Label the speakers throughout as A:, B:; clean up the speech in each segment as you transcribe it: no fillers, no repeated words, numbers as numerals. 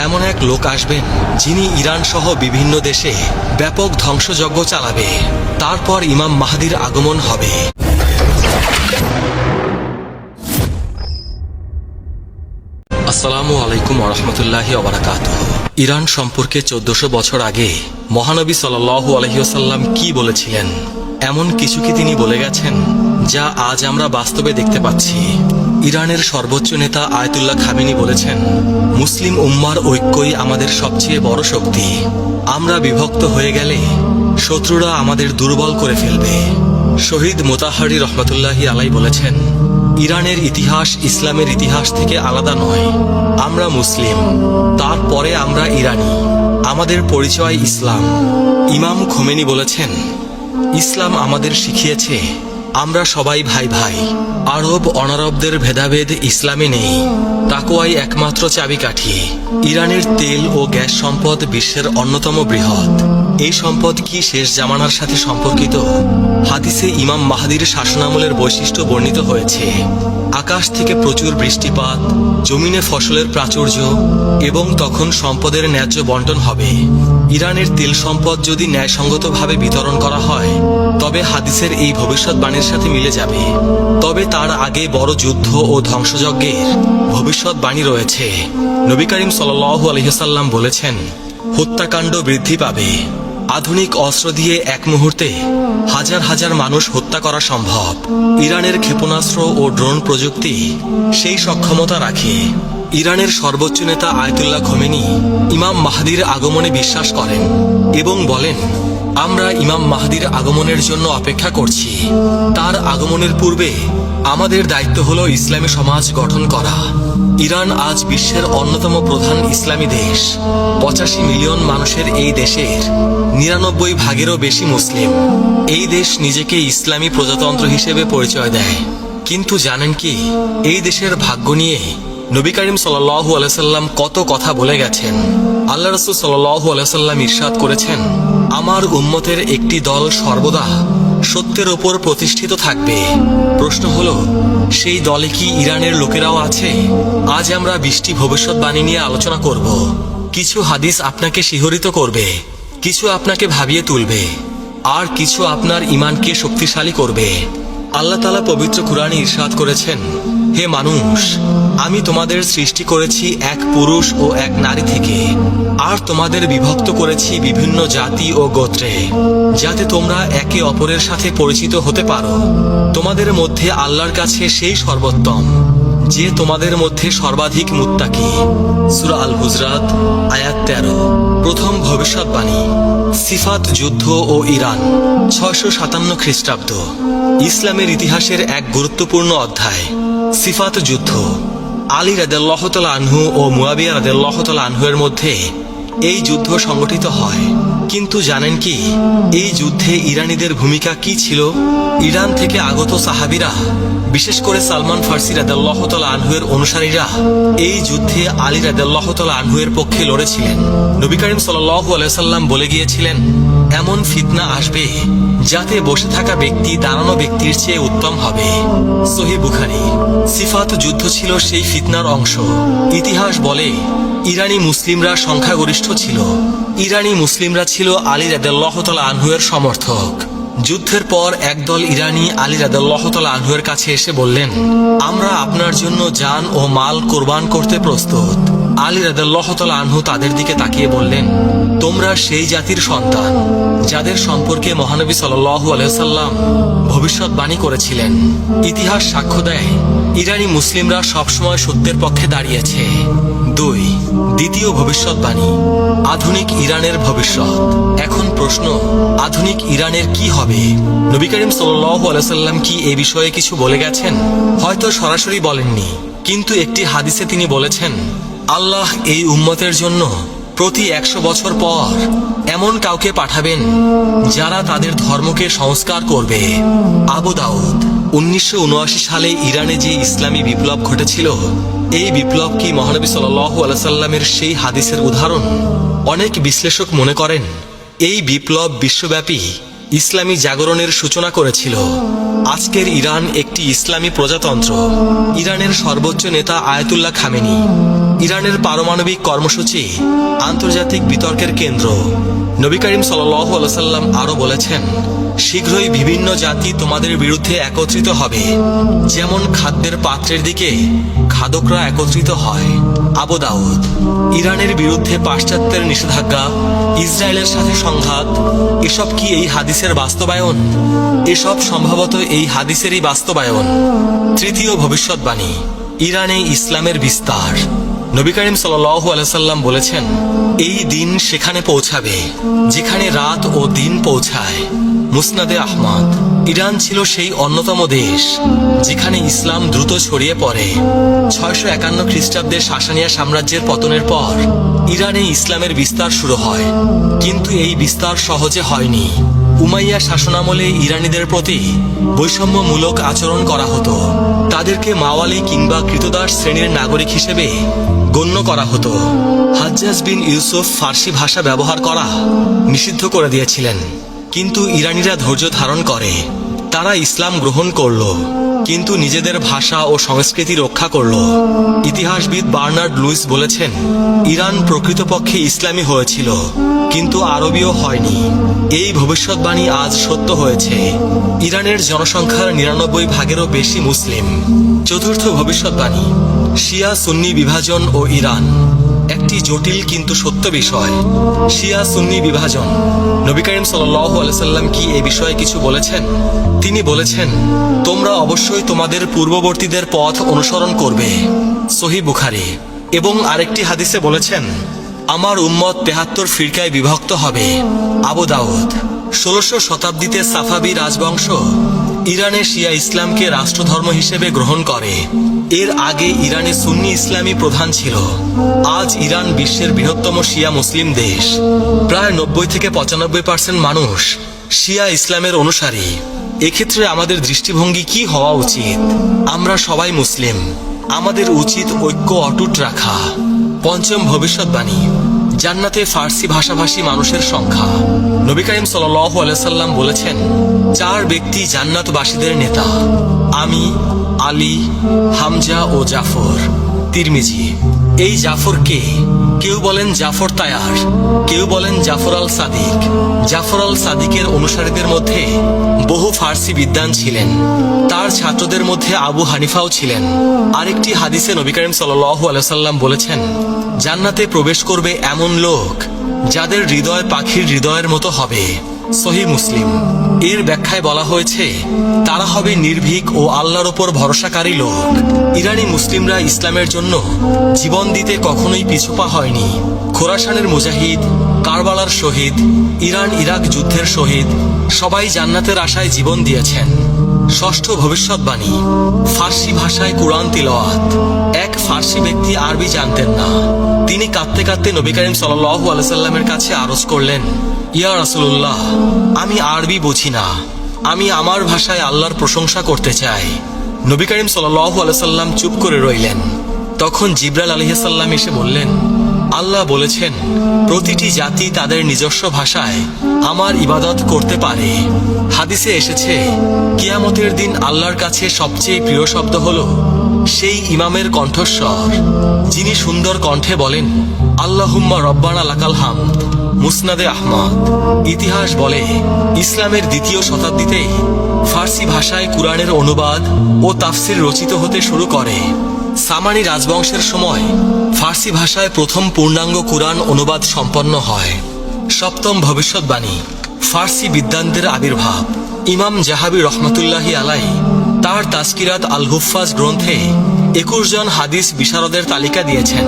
A: এমন এক লোক আসবেন যিনি ইরান সহ বিভিন্ন দেশে ব্যাপক ধ্বংসযজ্ঞ চালাবে। তারপর ইমাম মাহদির আগমন হবে। আসসালামু আলাইকুম ওয়া রাহমাতুল্লাহি ওয়া বারাকাতুহু। ইরান সম্পর্কে 1400 বছর আগে মহানবী সাল্লাল্লাহু আলাইহি ওয়াসাল্লাম কি বলেছিলেন? এমন কিছু কি তিনি বলে গেছেন যা আজ আমরা বাস্তবে দেখতে পাচ্ছি? ইরানের সর্বোচ্চ নেতা আয়াতুল্লাহ খামেনি বলেছেন, মুসলিম উম্মার ঐক্যই আমাদের সবচেয়ে বড় শক্তি। আমরা বিভক্ত হয়ে গেলে শত্রুরা আমাদের দুর্বল করে ফেলবে। শহীদ মোতাহারি রহমাতুল্লাহি আলাই বলেছেন, ইরানের ইতিহাস ইসলামের ইতিহাস থেকে আলাদা নয়। আমরা মুসলিম, তারপরে আমরা ইরানি, আমাদের পরিচয় ইসলাম। ইমাম খোমেনি বলেছেন, ইসলাম আমাদের শিখিয়েছে আমরা সবাই ভাই ভাই। আরব অনারবদের ভেদাভেদ ইসলামে নেই, তাকওয়াই একমাত্র চাবিকাঠি। ইরানের তেল ও গ্যাস সম্পদ বিশ্বের অন্যতম বৃহৎ। এই সম্পদ কি শেষ জামানার সাথে সম্পর্কিত? হাদিসে ইমাম মাহদির শাসনামলের বৈশিষ্ট্য বর্ণিত হয়েছে। আকাশ থেকে প্রচুর বৃষ্টিপাত, জমিনে ফসলের প্রাচুর্য এবং তখন সম্পদের ন্যায্য বন্টন হবে। ইরানের তেল সম্পদ যদি ন্যায়সঙ্গতভাবে বিতরণ করা হয় তবে হাদিসের এই ভবিষ্যৎবাণীর সাথে মিলে যাবে। তবে তার আগে বড় যুদ্ধ ও ধ্বংসযজ্ঞের ভবিষ্যৎবাণী রয়েছে। নবী করিম সাল্লাল্লাহু আলাইহি ওয়াসাল্লাম বলেছেন, হত্যাকাণ্ড বৃদ্ধি পাবে। আধুনিক অস্ত্র দিয়ে এক মুহূর্তে হাজার হাজার মানুষ হত্যা করা সম্ভব। ইরানের ক্ষেপণাস্ত্র ও ড্রোন প্রযুক্তি সেই সক্ষমতা রাখে। ইরানের সর্বোচ্চ নেতা আয়াতুল্লাহ খোমেনি ইমাম মাহদির আগমনে বিশ্বাস করেন এবং বলেন, আমরা ইমাম মাহদির আগমনের জন্য অপেক্ষা করছি। তার আগমনের পূর্বে আমাদের দায়িত্ব হলো ইসলামী সমাজ গঠন করা। ইরান আজ বিশ্বের অন্যতম প্রধান ইসলামী দেশ। 85 মিলিয়ন মানুষের এই দেশের 99 ভাগেরও বেশি মুসলিম। এই দেশ নিজেকে ইসলামী প্রজাতন্ত্র হিসেবে পরিচয় দেয়। কিন্তু জানেন কি, এই দেশের ভাগ্য নিয়ে নবী করিম সাল্লাল্লাহু আলাইহি ওয়াসাল্লাম কত কথা বলে গেছেন। আল্লাহ রাসূল সাল্লাল্লাহু আলাইহি ওয়াসাল্লাম ইরশাদ করেছেন, আমার উম্মতের একটি দল সর্বদা সত্যের ওপর প্রতিষ্ঠিত থাকবে। প্রশ্ন হলো, সেই দলে কি ইরানের লোকেরাও আছে? আজ আমরা 20টি ভবিষ্যৎবাণী নিয়ে আলোচনা করব। কিছু হাদিস আপনাকে শিহরিত করবে, কিছু আপনাকে ভাবিয়ে তুলবে, আর কিছু আপনার ঈমানকে শক্তিশালী করবে। আল্লাহ তাআলা পবিত্র কুরআনে ইরশাদ করেছেন, হে মানুষ, আমি তোমাদের সৃষ্টি করেছি এক পুরুষ ও এক নারী থেকে, আর তোমাদের বিভক্ত করেছি বিভিন্ন জাতি ও গোত্রে, যাতে তোমরা একে অপরের সাথে পরিচিত হতে পারো। তোমাদের মধ্যে আল্লাহর কাছে সেই সর্বোত্তম যে তোমাদের মধ্যে সর্বাধিক মুত্তাকি। সূরা আল হুজরাত আয়াত 13। প্রথম ভবিষ্যৎবাণী, সিফাত যুদ্ধ ও ইরান, 657 খ্রিস্টাব্দ। ইসলামের ইতিহাসের এক গুরুত্বপূর্ণ অধ্যায়, সিফাত যুদ্ধ। আলী রাদিয়াল্লাহু তাআলা আনহু ও মুয়াবিয়া রাদিয়াল্লাহু তাআলা আনহু এর মধ্যে এই যুদ্ধ সংগঠিত হয়। কিন্তু জানেন কি, এই যুদ্ধে ইরানীদের ভূমিকা কি ছিল? ইরান থেকে আগত সাহাবীরা, বিশেষ করে সালমান ফার্সি রাদিয়াল্লাহু তাআলা আনহু এর অনুসারীরা এই যুদ্ধে আলী রাদিয়াল্লাহু তাআলা আনহু এর পক্ষে লড়েছিলেন। নবী করিম সাল্লাল্লাহু আলাইহি ওয়াসাল্লাম বলে গিয়েছিলেন, এমন ফিতনা আসবে যাতে বসে থাকা ব্যক্তি দাঁড়ানো ব্যক্তির চেয়ে উত্তম হবে। সহিহ বুখারী। সিফাত যুদ্ধ ছিল সেই ফিতনার অংশ। ইতিহাস বলে, ইরানি মুসলিমরা সংখ্যাগরিষ্ঠ ছিল। ইরানি মুসলিমরা ছিল আলী রাদিয়াল্লাহু তাআলা আনহু এর সমর্থক। যুদ্ধের পর একদল ইরানি আলী রাদিয়াল্লাহু তাআলা আনহু এর কাছে এসে বললেন, আমরা আপনার জন্য জান ও মাল কোরবান করতে প্রস্তুত। আলী রাদিয়াল্লাহু তাআলা আনহু তাদের দিকে তাকিয়ে বললেন, তোমরা সেই জাতির সন্তান যাদের সম্পর্কে মহানবী সাল্লাল্লাহু আলাইহি ওয়াসাল্লাম ভবিষ্যৎবাণী করেছিলেন। ইতিহাস সাক্ষ্য দেয়, ইরানি মুসলিমরা সবসময় সত্যের পক্ষে দাঁড়িয়েছে। 2. দ্বিতীয় ভবিষ্যৎবাণী, আধুনিক ইরানের ভবিষ্যৎ। এখন প্রশ্ন, আধুনিক ইরানের কি হবে? নবী করিম সাল্লাল্লাহু আলাইহি ওয়াসাল্লাম কি এ বিষয়ে কিছু বলে গেছেন? হয়তো সরাসরি বলেননি, কিন্তু একটি হাদিসে তিনি বলেছেন, আল্লাহ এই উম্মতের জন্য প্রতি 100 বছর পর এমন কাউকে পাঠাবেন যারা তাদের ধর্মকে সংস্কার করবে। আবু দাউদ। 1979 সালে ইরানে যে ইসলামী বিপ্লব ঘটেছিল, এই বিপ্লব কি মহানবী সাল্লাল্লাহু আলাইহি ওয়াসাল্লামের সেই হাদিসের উদাহরণ? অনেক বিশ্লেষক মনে করেন, এই বিপ্লব বিশ্বব্যাপী ইসলামী জাগরণের সূচনা করেছিল। আজকের ইরান একটি ইসলামী প্রজাতন্ত্র। ইরানের সর্বোচ্চ নেতা আয়াতুল্লাহ খামেনি ইরানের পারমাণবিক কর্মসূচি আন্তর্জাতিক বিতর্কের কেন্দ্র। নবী করিম সাল্লাল্লাহু আলাইহি ওয়াসাল্লাম আরো বলেছেন, শীঘ্রই বিভিন্ন জাতি তোমাদের বিরুদ্ধে একত্রিত হবে, যেমন খাদ্যের পাত্রের দিকে খাদকরা একত্রিত হয়। আবু দাউদ। ইরানের বিরুদ্ধে পাশ্চাত্যের নিষেধাজ্ঞা, ইসরায়েলের সাথে সংঘাত, এসব কি এই হাদিসের বাস্তবায়ন? এসব সম্ভবত এই হাদিসেরই বাস্তবায়ন। তৃতীয় ভবিষ্যৎবাণী, ইরানে ইসলামের বিস্তার। নবী করিম সাল্লাল্লাহু আলাইহি ওয়াসাল্লাম বলেছেন, এই দিন সেখানে পৌঁছাবে যেখানে রাত ও দিন পৌঁছায়। মুসনাদে আহমদ। ইরান ছিল সেই অন্যতম দেশ যেখানে ইসলাম দ্রুত ছড়িয়ে পড়ে। 651 খ্রিস্টাব্দে সাসানিয়া সাম্রাজ্যের পতনের পর ইরানে ইসলামের বিস্তার শুরু হয়, কিন্তু এই বিস্তার সহজে হয়নি। উমাইয়া শাসনামলে ইরানিদের প্রতি বৈষম্যমূলক আচরণ করা হতো। তাদেরকে মাওয়ালি কিংবা কৃতদাস শ্রেণীর নাগরিক হিসেবে গণ্য করা হতো। হাজ্জাজ বিন ইউসুফ ফার্সি ভাষা ব্যবহার করা নিষিদ্ধ করে দিয়েছিলেন, কিন্তু ইরানিরা ধৈর্য ধারণ করে। তারা ইসলাম গ্রহণ করল, কিন্তু নিজেদের ভাষা ও সংস্কৃতি রক্ষা করল। ইতিহাসবিদ বার্নার্ড লুইস বলেছেন, ইরান প্রকৃতপক্ষে ইসলামী হয়েছিল, কিন্তু আরবীয় হয়নি। এই ভবিষ্যৎবাণী আজ সত্য হয়েছে। ইরানের জনসংখ্যার 99 ভাগেরও বেশি মুসলিম। চতুর্থ ভবিষ্যৎবাণী, শিয়া সুন্নি বিভাজন ও ইরান। একটি জটিল কিন্তু সত্য বিষয়, শিয়া সুন্নি বিভাজন। নবী করিম সাল্লাল্লাহু আলাইহি ওয়াসাল্লাম কি এ বিষয়ে কিছু বলেছেন? তিনি বলেছেন, তোমরা অবশ্যই তোমাদের পূর্ববর্তীদের পথ অনুসরণ করবে। সহিহ বুখারী। এবং আরেকটি হাদিসে বলেছেন, আমার উম্মত 73 ফিরকায় বিভক্ত হবে। আবু দাউদ। 16শো শতাব্দীতে সাফাবি রাজবংশ ইরানে শিয়া ইসলামকে রাষ্ট্রধর্ম হিসেবে গ্রহণ করে। এর আগে ইরানে সুন্নি ইসলামী প্রধান ছিল। আজ ইরান বিশ্বের বৃহত্তম শিয়া মুসলিম দেশ। প্রায় 90 থেকে 95% মানুষ শিয়া ইসলামের অনুসারী। এক্ষেত্রে আমাদের দৃষ্টিভঙ্গি কি হওয়া উচিত? আমরা সবাই মুসলিম, আমাদের উচিত ঐক্য অটুট রাখা। পঞ্চম ভবিষ্যৎবাণী, জান্নাতে ফার্সি ভাষাভাষী মানুষের সংখ্যা। নবী করিম সাল্লাল্লাহু আলাইহি ওয়াসাল্লাম বলেছেন, 4 ব্যক্তি জান্নাতবাসীদের নেতা, আমি, আলী, হামজা ও জাফর। তিরমিজি। এই জাফর কে? কেউ বলেন জাফর তায়ার, কেউ বলেন জাফর আল সাদিক। জাফর আল সাদিকের অনুসারীদের মধ্যে বহু ফার্সি বিদ্বান ছিলেন। তার ছাত্রদের মধ্যে আবু হানিফাও ছিলেন। আরেকটি হাদিসে নবী করিম সাল্লাল্লাহু আলাইহি ওয়াসাল্লাম বলেছেন, জান্নাতে প্রবেশ করবে এমন লোক যাদের হৃদয় পাখির হৃদয়ের মতো হবে। সহিহ মুসলিম। এর ব্যাখ্যায় বলা হয়েছে, তারা হবে নির্ভীক ও আল্লাহর ওপর ভরসাকারী লোক। ইরানি মুসলিমরা ইসলামের জন্য জীবন দিতে কখনোই পিছুপা হয়নি। খোরাসানের মুজাহিদ, কারবালার শহীদ, ইরান ইরাক যুদ্ধের শহীদ সবাই জান্নাতের আশায় জীবন দিয়েছেন। ষষ্ঠ ভবিষ্যৎবাণী, ফার্সি ভাষায় কুরআন তিলাওয়াত। এক ফার্সি ব্যক্তি আরবি জানতেন না। তিনি কাঁদতে কাঁদতে নবী করিম সাল্লাল্লাহু আলাইহি ওয়াসাল্লামের কাছে আরজ করলেন, ইয়া রাসূলুল্লাহ, আমি আরবি বুঝি না, আমি আমার ভাষায় আল্লাহর প্রশংসা করতে চাই। নবী করিম সাল্লাল্লাহু আলাইহি ওয়াসাল্লাম চুপ করে রইলেন। তখন জিবরাইল আলাইহিস সালাম এসে বললেন, আল্লাহ বলেছেন, প্রতিটি জাতি তাদের নিজস্ব ভাষায় আমার ইবাদত করতে পারে। হাদিসে এসেছে, কিয়ামতের দিন আল্লাহর কাছে সবচেয়ে প্রিয় শব্দ হলো সেই ইমামের কণ্ঠস্বর যিনি সুন্দর কণ্ঠে বলেন, আল্লাহুম্মা রব্বানা লাকাল হামদ। মুসনাদে আহমদ। ইতিহাস বলে, ইসলামের 2য় শতাব্দীতে ফার্সি ভাষায় কুরআনের অনুবাদ ও তাফসির রচিত হতে শুরু করে। সামানি রাজবংশের সময় ফার্সি ভাষায় প্রথম পূর্ণাঙ্গ কুরআন অনুবাদ সম্পন্ন হয়। সপ্তম ভবিষ্যৎবাণী, ফার্সি বিদ্বানদের আবির্ভাব। ইমাম জাহাবি রহমাতুল্লাহি আলাইহি তার তাজকিরাত আল হুফাজ গ্রন্থে 21 জন হাদিস বিশারদের তালিকা দিয়েছেন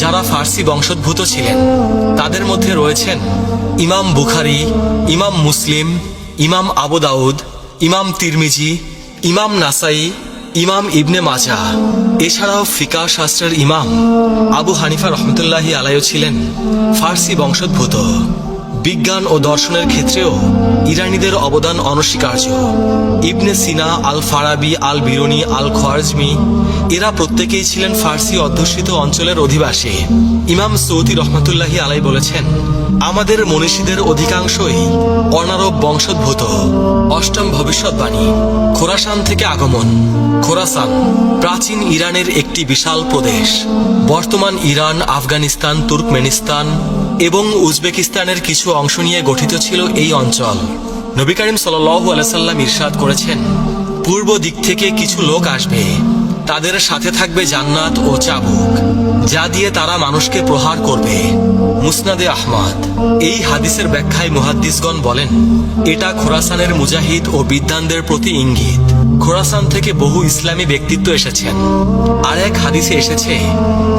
A: যারা ফার্সি বংশোদ্ভূত ছিলেন। তাদের মধ্যে রয়েছেন ইমাম বুখারী, ইমাম মুসলিম, ইমাম আবু দাউদ, ইমাম তিরমিজি, ইমাম নাসাই, ইমাম ইবনে মাজাহ। এছাড়াও ফিকাহ শাস্ত্রের ইমাম আবু হানিফা রহমতুল্লাহি আলাইহি ছিলেন ফার্সি বংশোদ্ভূত। বিজ্ঞান ও দর্শনের ক্ষেত্রেও ইরানিদের অবদান অনস্বীকার্য। ইবনে সিনা, আল ফারাবি, আল বিরুনি, আল খোয়ারজমি এরা প্রত্যেকেই ছিলেন ফার্সি অধ্যুষিত অঞ্চলের অধিবাসী। ইমাম সৌদি রহমতুল্লাহি আলাইহি বলেছেন, আমাদের মনীষীদের অধিকাংশই অনারব বংশোদ্ভূত। অষ্টম ভবিষ্যৎবাণী, খোরাসান থেকে আগমন। খোরাসান প্রাচীন ইরানের একটি বিশাল প্রদেশ। বর্তমান ইরান, আফগানিস্তান, তুর্কমেনিস্তান এবং উজবেকিস্তানের কিছু অংশ নিয়ে গঠিত ছিল এই অঞ্চল। নবী করিম সাল্লাল্লাহু আলাইহি সাল্লাম ইরশাদ করেছেন, পূর্ব দিক থেকে কিছু লোক আসবে, তাদের সাথে থাকবে জান্নাত ও চাবুক, যা দিয়ে তারা মানুষকে প্রহার করবে। মুসনাদে আহমদ। এই হাদিসের ব্যাখ্যায় মুহাদ্দিসগণ বলেন, এটা খোরাসানের মুজাহিদ ও বিদ্বানদের প্রতি ইঙ্গিত। খোরাসান থেকে বহু ইসলামী ব্যক্তিত্ব এসেছেন। আর এক হাদিসে এসেছে,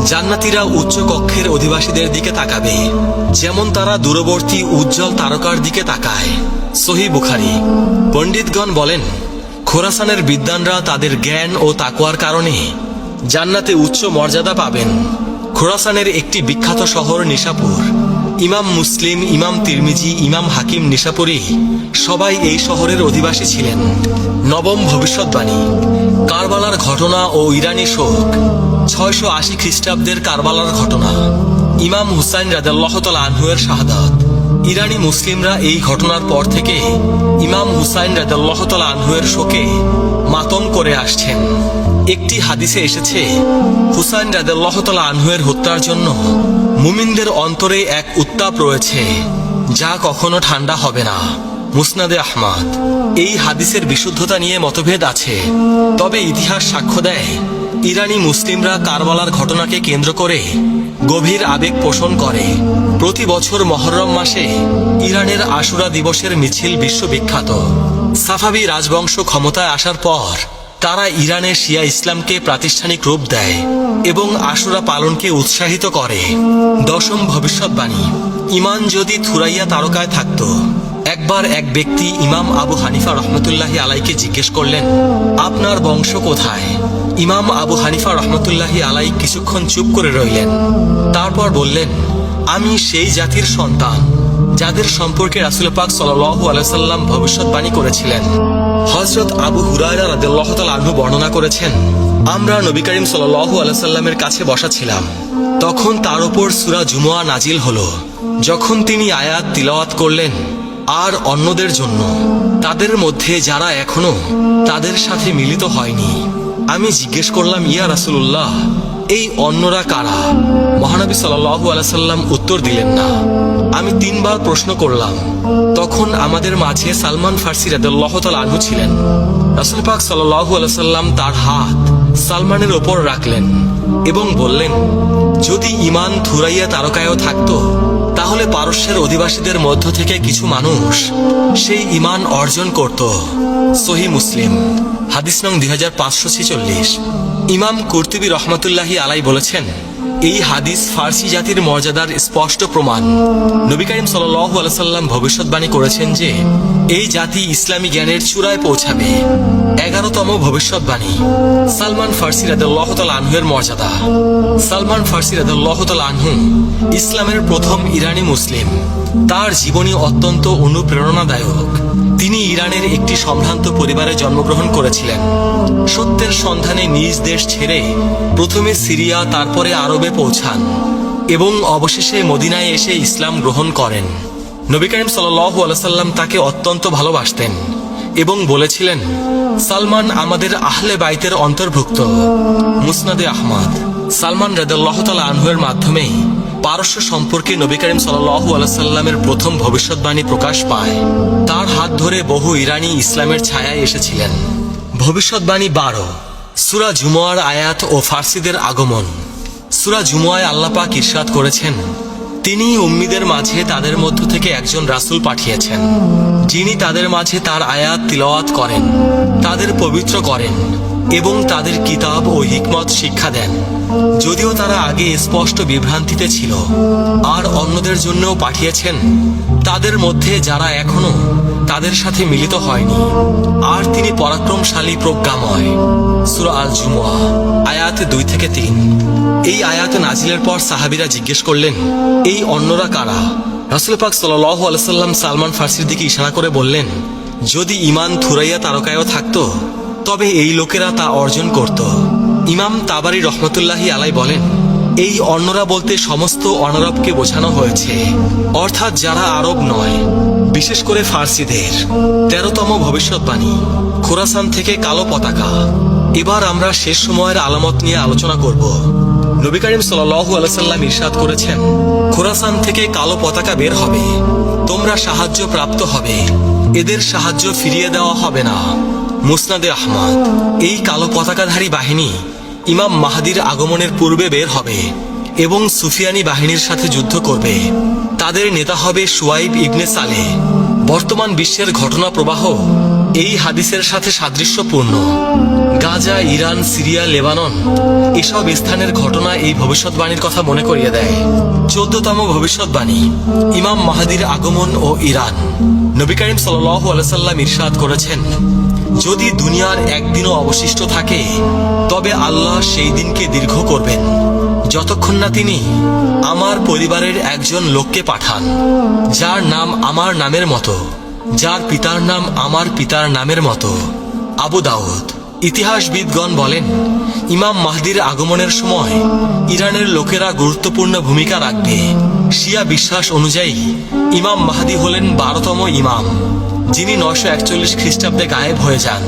A: জান্নাতীরা উচ্চ কক্ষের অধিবাসীদের দিকে তাকাবে, যেমন তারা দূরবর্তী উজ্জ্বল তারকার দিকে তাকায়। সহিহ বুখারী। পণ্ডিতগণ বলেন, খোরাসানের বিদ্বানরা তাদের জ্ঞান ও তাকওয়ার কারণে জান্নাতে উচ্চ মর্যাদা পাবেন। খোরাসানের একটি বিখ্যাত শহর নিশাপুর। ইমাম মুসলিম, ইমাম তিরমিজি, ইমাম হাকিম নিশাপুরী সবাই এই শহরের অধিবাসী ছিলেন। নবম ভবিষ্যৎবাণী, কারবালার ঘটনা ও ইরানি শোক। 680 খ্রিস্টাব্দের কারবালার ঘটনা। ইমাম হুসাইন রাদিয়াল্লাহু তাআলা আনহু-এর শাহাদাত। ইরানি মুসলিমরা এই ঘটনার পর থেকে ইমাম হুসাইন রাদিয়াল্লাহু তাআলা আনহু-এর শোকে মাতম করে আসছেন। একটি হাদিসে এসেছে, হুসাইন রাদিয়াল্লাহু তাআলা আনহু-এর হত্যার জন্য মুমিনদের অন্তরে এক উত্তাপ রয়েছে, যা কখনো ঠান্ডা হবে না। মুসনাদে আহমদ। এই হাদিসের বিশুদ্ধতা নিয়ে মতভেদ আছে, তবে ইতিহাস সাক্ষ্য দেয় ইরানি মুসলিমরা কারবালার ঘটনাকে কেন্দ্র করে গভীর আবেগ পোষণ করে। প্রতি বছর মহররম মাসে ইরানের আশুরা দিবসের মিছিল বিশ্ববিখ্যাত। সাফাবি রাজবংশ ক্ষমতায় আসার পর তারা ইরানে শিয়া ইসলামকে প্রাতিষ্ঠানিক রূপ দেয় এবং আশুরা পালনকে উৎসাহিত করে। দশম ভবিষ্যৎবাণী, ইমান যদি থুরাইয়া তারকায় থাকত। একবার এক ব্যক্তি ইমাম আবু হানিফা রহমতুল্লাহি আলাইকে জিজ্ঞেস করলেন, আপনার বংশ কোথায়? ইমাম আবু হানিফা রহমতুল্লাহি আলাই কিছুক্ষণ চুপ করে রইলেন। তারপর বললেন, আমি সেই জাতির সন্তান যাদের সম্পর্কে রাসূল পাক সাল্লাল্লাহু আলাইহি সাল্লাম ভবিষ্যৎবাণী করেছিলেন। হযরত আবু হুরায়রা রাদিয়াল্লাহু তাআলা আনহু বর্ণনা করেছেন, আমরা নবী করিম সাল্লাল্লাহু আলাইহি সাল্লামের কাছে বসা ছিলাম। তখন তার উপর সূরা জুমুয়া নাজিল হলো। যখন তিনি আয়াত তিলাওয়াত করলেন, আর অন্যদের জন্য, তাদের মধ্যে যারা এখনো তাদের সাথে মিলিত হয়নি। আমি জিজ্ঞেস করলাম, ইয়া রাসূলুল্লাহ, এই অন্যরা কারা? মহানবী সাল্লাল্লাহু আলাইহি সাল্লাম উত্তর দিলেন না। আমি 3 বার প্রশ্ন করলাম। তখন আমাদের মাঝে সালমান ফার্সি রাদিয়াল্লাহু তাআলা আনহু ছিলেন। রাসূল পাক সাল্লাল্লাহু আলাইহি সাল্লাম তার হাত সালমানের ওপর রাখলেন এবং বললেন, যদি ঈমান থুরাইয়া তারকায়ও থাকতো, তাহলে পারস্যের অধিবাসীদের মধ্য থেকে কিছু মানুষ সেই ঈমান অর্জন করত। সহিহ মুসলিম। হাদিস নং 2546। ইমাম কুরতুবী রহমতুল্লাহি আলাই বলেছেন, এই হাদিস ফার্সি জাতির মর্যাদার স্পষ্ট প্রমাণ। নবী করিম সাল্লাল্লাহু আলাইহি সাল্লাম ভবিষ্যৎবাণী করেছেন যে এই জাতি ইসলামী জ্ঞানের চূড়ায় পৌঁছাবে। 11তম ভবিষ্যৎবাণী, সালমান ফার্সি রাদিয়াল্লাহু তাআলা আনহু-এর মর্যাদা। সালমান ফার্সি রাদিয়াল্লাহু তাআলা আনহু ইসলামের প্রথম ইরানি মুসলিম। তার জীবনী অত্যন্ত অনুপ্রেরণাদায়ক। তিনি ইরানের একটি সম্ভ্রান্ত পরিবারে জন্মগ্রহণ করেছিলেন। সত্যের সন্ধানে নিজ দেশ ছেড়ে প্রথমে সিরিয়া, তারপরে আরবে পৌঁছান এবং অবশেষে মদিনায় এসে ইসলাম গ্রহণ করেন। নবী করিম সাল্লাল্লাহু আলাইহি সাল্লাম তাকে অত্যন্ত ভালোবাসতেন এবং বলেছিলেন, সালমান আমাদের আহলে বাইতের অন্তর্ভুক্ত। মুসনাদে আহমদ। সালমান রাদিয়াল্লাহু তাআলা আনহু-এর মাধ্যমেই পারস্য সম্পর্কে নবী করিম সাল্লাল্লাহু আলাইহি সাল্লামের প্রথম ভবিষ্যৎবাণী প্রকাশ পায়। তার হাত ধরে বহু ইরানি ইসলামের ছায়ায় এসেছিলেন। ভবিষ্যৎবাণী 12। সূরা জুমুয়ার আয়াত ও ফার্সিদের আগমন। সূরা জুমুয়ায় আল্লাহ পাক ইরশাদ করেছেন, তিনি উম্মীদের মাঝে তাদের মধ্য থেকে একজন রাসূল পাঠিয়েছেন, যিনি তাদের মাঝে তার আয়াত তিলাওয়াত করেন, তাদের পবিত্র করেন এবং তাদের কিতাব ও হিকমত শিক্ষা দেন, যদিও তারা আগে স্পষ্ট বিভ্রান্তিতে ছিল। আর অন্যদের জন্যও পাঠিয়েছেন তাদের মধ্যে যারা এখনো তাদের সাথে মিলিত হয়নি। আর তিনি পরাক্রমশালী, প্রজ্ঞাময়। সূরা আল জুমুয়া আয়াত 2 থেকে 3। এই আয়াত নাজিলের পর সাহাবীরা জিজ্ঞেস করলেন, এই অন্যরা কারা? রাসূল পাক সাল্লাল্লাহু আলাইহি সাল্লাম সালমান ফার্সির দিকে ইশারা করে বললেন, যদি ঈমান থুরাইয়া তারকায়ও থাকতো, তবে এই লোকেরা তা অর্জন করত। ইমাম তাবারি রহমতুল্লাহি আলাই বলেন, এই অন্যরা বলতে সমস্ত অনারবকে বোঝানো হয়েছে, অর্থাৎ যারা আরব নয়, বিশেষ করে ফার্সিদের। 13তম ভবিষ্যৎবাণী, খোরাসান থেকে কালো পতাকা। এবার আমরা শেষ সময়ের আলামত নিয়ে আলোচনা করব। নবী করিম সাল্লাল্লাহু আলাইহি সাল্লাম ইরশাদ করেছেন, খোরাসান থেকে কালো পতাকা বের হবে, তোমরা সাহায্য প্রাপ্ত হবে, এদের সাহায্য ফিরিয়ে দেওয়া হবে না। মুসনাদে আহমদ। এই কালো পতাকাধারী বাহিনী ইমাম মাহদির আগমনের পূর্বে বের হবে এবং সুফিয়ানি বাহিনীর সাথে যুদ্ধ করবে। তাদের নেতা হবে শুয়াইব ইবনে সালেহ। বর্তমান বিশ্বের ঘটনা প্রবাহ এই হাদিসের সাথে সাদৃশ্যপূর্ণ। গাজা, ইরান, সিরিয়া, লেবানন এসব স্থানের ঘটনা এই ভবিষ্যৎবাণীর কথা মনে করিয়ে দেয়। 14তম ভবিষ্যৎবাণী, ইমাম মাহদির আগমন ও ইরান। নবী করিম সাল্লাল্লাহু আলাইহি সাল্লাম ইরশাদ করেছেন, যদি দুনিয়ার একদিনও অবশিষ্ট থাকে তবে আল্লাহ সেই দিনকে দীর্ঘ করবেন যতক্ষণ না তিনি আমার পরিবারের একজন লোককে পাঠান, যার নাম আমার নামের মতো, যার পিতার নাম আমার পিতার নামের মতো। আবু দাউদ। ইতিহাসবিদগণ বলেন, ইমাম মাহদির আগমনের সময় ইরানের লোকেরা গুরুত্বপূর্ণ ভূমিকা রাখবে। শিয়া বিশ্বাস অনুযায়ী ইমাম মাহদি হলেন 12তম ইমাম, যিনি 941 খ্রিস্টাব্দে গায়েব হয়ে যান।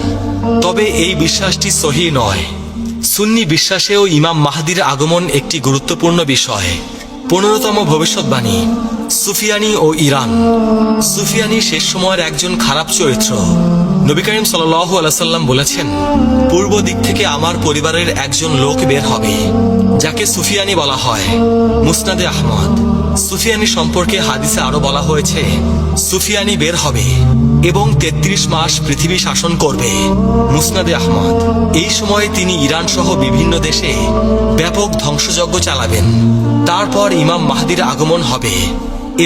A: তবে এই বিশ্বাসটি সহিহ নয়। সুন্নি বিশ্বাসেও ইমাম মাহদির আগমন একটি গুরুত্বপূর্ণ বিষয়। 15তম ভবিষ্যৎবাণী, সুফিয়ানি ও ইরান। সুফিয়ানি শেষ সময়ের একজন খারাপ চরিত্র। নবী করিম সাল্লাল্লাহু আলাইহি সাল্লাম বলেছেন, পূর্ব দিক থেকে আমার পরিবারের একজন লোক বের হবে, যাকে সুফিয়ানি বলা হয়। মুসনাদে আহমদ। সুফিয়ানি সম্পর্কে হাদিসে আরো বলা হয়েছে, সুফিয়ানি বের হবে এবং 33 মাস পৃথিবী শাসন করবে। মুসনাদে আহমদ। এই সময়ে তিনি ইরান সহ বিভিন্ন দেশে ব্যাপক ধ্বংসযজ্ঞ চালাবেন। তারপর ইমাম মাহদির আগমন হবে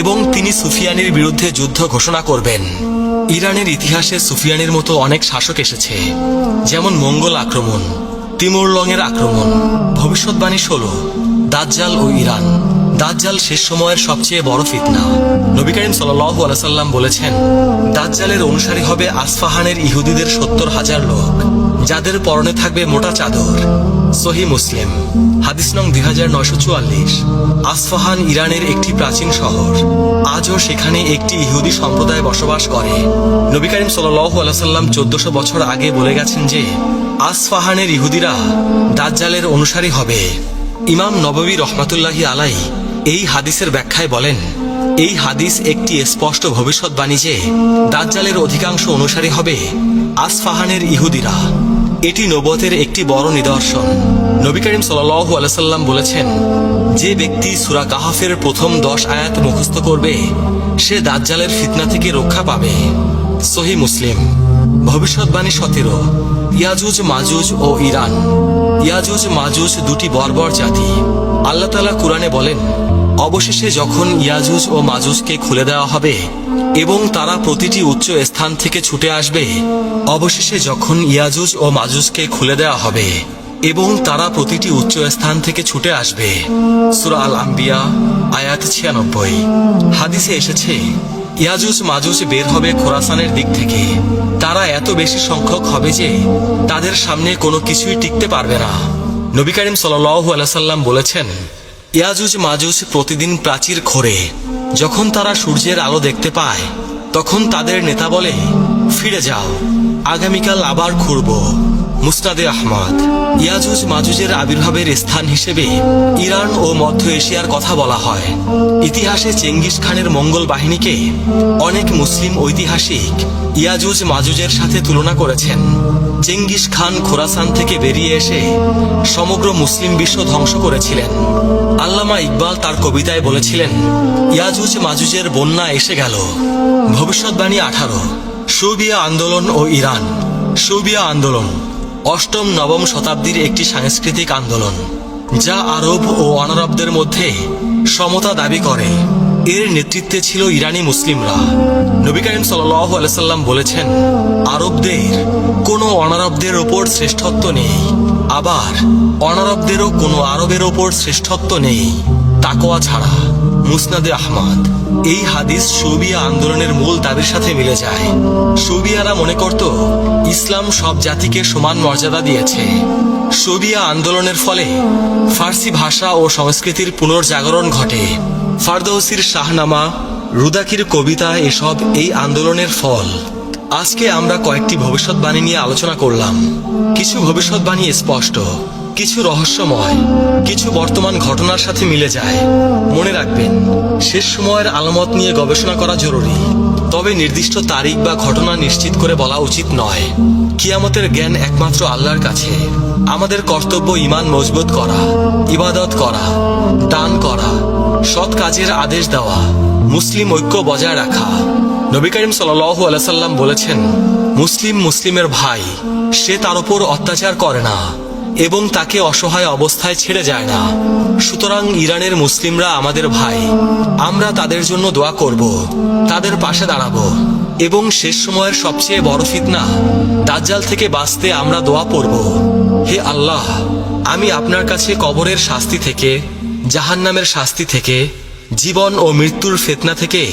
A: এবং তিনি সুফিয়ানির বিরুদ্ধে যুদ্ধ ঘোষণা করবেন। ইরানের ইতিহাসে সুফিয়ানির মতো অনেক শাসক এসেছে, যেমন মঙ্গল আক্রমণ, তিমুরলংয়ের আক্রমণ। ভবিষ্যৎবাণী 16, দাজ্জাল ও ইরান। দাজ্জাল শেষ সময়ের সবচেয়ে বড় ফিতনা। নবী করিম সাল্লাল্লাহু আলাইহি সাল্লাম বলেছেন, দাজ্জালের অনুসারী হবে আসফাহানের ইহুদিদের 70,000 লোক, যাদের পরনে থাকবে মোটা চাদর। সহিহ মুসলিম। হাদিস নং 2944। আসফাহান ইরানের একটি প্রাচীন শহর। আজও সেখানে একটি ইহুদি সম্প্রদায় বসবাস করে। নবী করিম সাল্লাল্লাহু আলাইহি সাল্লাম 1400 বছর আগে বলে গেছেন যে আসফাহানের ইহুদিরা দাজ্জালের অনুসারী হবে। ইমাম নববী রহমাতুল্লাহি আলাইহি এই হাদিসের ব্যাখ্যায় বলেন, এই হাদিস একটি স্পষ্ট ভবিষ্যৎবাণী যে দাজ্জালের অধিকাংশ অনুসারী হবে আসফাহানের ইহুদিরা। এটি নবুয়তের একটি বড় নিদর্শন। নবী করিম সাল্লাল্লাহু আলাইহি সাল্লাম বলেছেন, যে ব্যক্তি সূরা কাহফের প্রথম 10 আয়াত মুখস্থ করবে সে দাজ্জালের ফিতনা থেকে রক্ষা পাবে। সহিহ মুসলিম। ভবিষ্যৎবাণী 17, ইয়াজুজ মাজুজ ও ইরান। ইয়াজুজ মাজুজ দুটি বর্বর জাতি। আল্লাহ তাআলা কুরআনে বলেন, অবশেষে যখন ইয়াজুজ ও মাজুজকে খুলে দেওয়া হবে এবং তারা প্রতিটি উচ্চ স্থান থেকে ছুটে আসবে, অবশেষে যখন ইয়াজুজ ও মাজুজকে খুলে দেওয়া হবে এবং তারা প্রতিটি উচ্চ স্থান থেকে ছুটে আসবে। সূরা আল আম্বিয়া আয়াত 96। হাদিসে এসেছে, ইয়াজুজ মাজুজ বের হবে খোরাসানের দিক থেকে। তারা এত বেশি সংখ্যক হবে যে তাদের সামনে কোনো কিছুই টিকতে পারবে না। নবী করিম সাল্লাল্লাহু আলাইহি সাল্লাম বলেছেন, ইয়াজুজ মাজুজ প্রতিদিন প্রাচীর খোঁড়ে। যখন তারা সূর্যের আলো দেখতে পায় তখন তাদের নেতা বলে, ফিরে যাও, আগামীকাল আবার খুঁড়ব। মুসনাদে আহমদ। ইয়াজুজ মাজুজের আবির্ভাবের স্থান হিসেবে ইরান ও মধ্য এশিয়ার কথা বলা হয়। ইতিহাসে চেঙ্গিস খানের মঙ্গল বাহিনীকে অনেক মুসলিম ঐতিহাসিক ইয়াজুজ মাজুজের সাথে তুলনা করেছেন। চেঙ্গিস খান খোরাসান থেকে বেরিয়ে এসে সমগ্র মুসলিম বিশ্ব ধ্বংস করেছিলেন। আল্লামা ইকবাল তার কবিতায় বলেছিলেন, ইয়াজুজ মাজুজের বন্যা এসে গেল। ভবিষ্যৎবাণী 18, সুবিয়া আন্দোলন ও ইরান। সুবিয়া আন্দোলন 8ম-9ম শতাব্দীর একটি সাংস্কৃতিক আন্দোলন, যা আরব ও অনারবদের মধ্যে সমতা দাবি করে। এর নেতৃত্বে ছিল ইরানি মুসলিমরা। নবী করিম সাল্লাল্লাহু আলাইহি সাল্লাম বলেছেন, আরবদের কোনো অনারবদের ওপর শ্রেষ্ঠত্ব নেই, আবার অনারবদেরও কোনো আরবের ওপর শ্রেষ্ঠত্ব নেই, তাকওয়া ছাড়া। মুসনাদে আহমদ। এই হাদিস শোবিয়া আন্দোলনের মূল দাবির সাথে মিলে যায়। শোবিয়ারা মনে করত ইসলাম সব জাতিকে সমান মর্যাদা দিয়েছে। শোবিয়া আন্দোলনের ফলে ফার্সি ভাষা ও সংস্কৃতির পুনর্জাগরণ ঘটে। ফারদৌসির শাহনামা, রুদাকির কবিতা এসব এই আন্দোলনের ফল। আজকে আমরা কয়েকটি ভবিষ্যৎবাণী নিয়ে আলোচনা করলাম। কিছু ভবিষ্যৎবাণী স্পষ্ট, কিছু রহস্যময়, কিছু বর্তমান ঘটনার সাথে মিলে যায়। মনে রাখবেন, শেষ সময়ের আলামত নিয়ে গবেষণা করা জরুরি, তবে নির্দিষ্ট তারিখ বা ঘটনা নিশ্চিত করে বলা উচিত নয়। কিয়ামতের জ্ঞান একমাত্র আল্লাহর কাছে। আমাদের কর্তব্য ঈমান মজবুত করা, ইবাদত করা, দান করা, সৎ কাজের আদেশ দেওয়া, মুসলিম ঐক্য বজায় রাখা। নবী করিম সাল্লাল্লাহু আলাইহি সাল্লাম বলেছেন, মুসলিম মুসলিমের ভাই, সে তার উপর অত্যাচার করে না এবং তাকে অসহায় অবস্থায় ছেড়ে যায় না। সুতরাং ইরানের মুসলিমরা আমাদের ভাই। আমরা তাদের জন্য দোয়া করব, তাদের পাশে দাঁড়াবো এবং শেষ সময়ের সবচেয়ে বড় ফিতনা দাজ্জাল থেকে বাঁচতে আমরা দোয়া পড়ব। হে আল্লাহ, আমি আপনার কাছে কবরের শাস্তি থেকে, জাহান্নামের শাস্তি থেকে, জীবন ও মৃত্যুর ফিতনা থেকে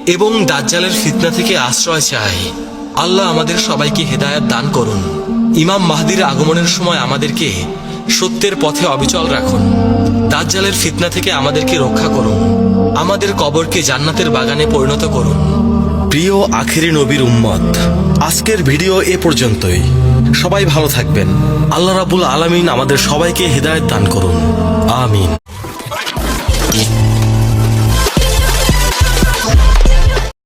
A: এবং দাজ্জালের ফিতনা থেকে আশ্রয় চাই। আল্লাহ আমাদের সবাইকে হেদায়েত দান করুন। ইমাম মাহদির আগমনের সময় আমাদেরকে সত্যের পথে অবিচল রাখুন। দাজ্জালের ফিতনা থেকে আমাদেরকে রক্ষা করুন। আমাদের কবরকে জান্নাতের বাগানে পরিণত করুন। প্রিয় আখেরি নবীর উম্মত, আজকের ভিডিও এ পর্যন্তই। সবাই ভালো থাকবেন। আল্লাহ রাব্বুল আলামিন আমাদের সবাইকে হেদায়েত দান করুন। আমিন।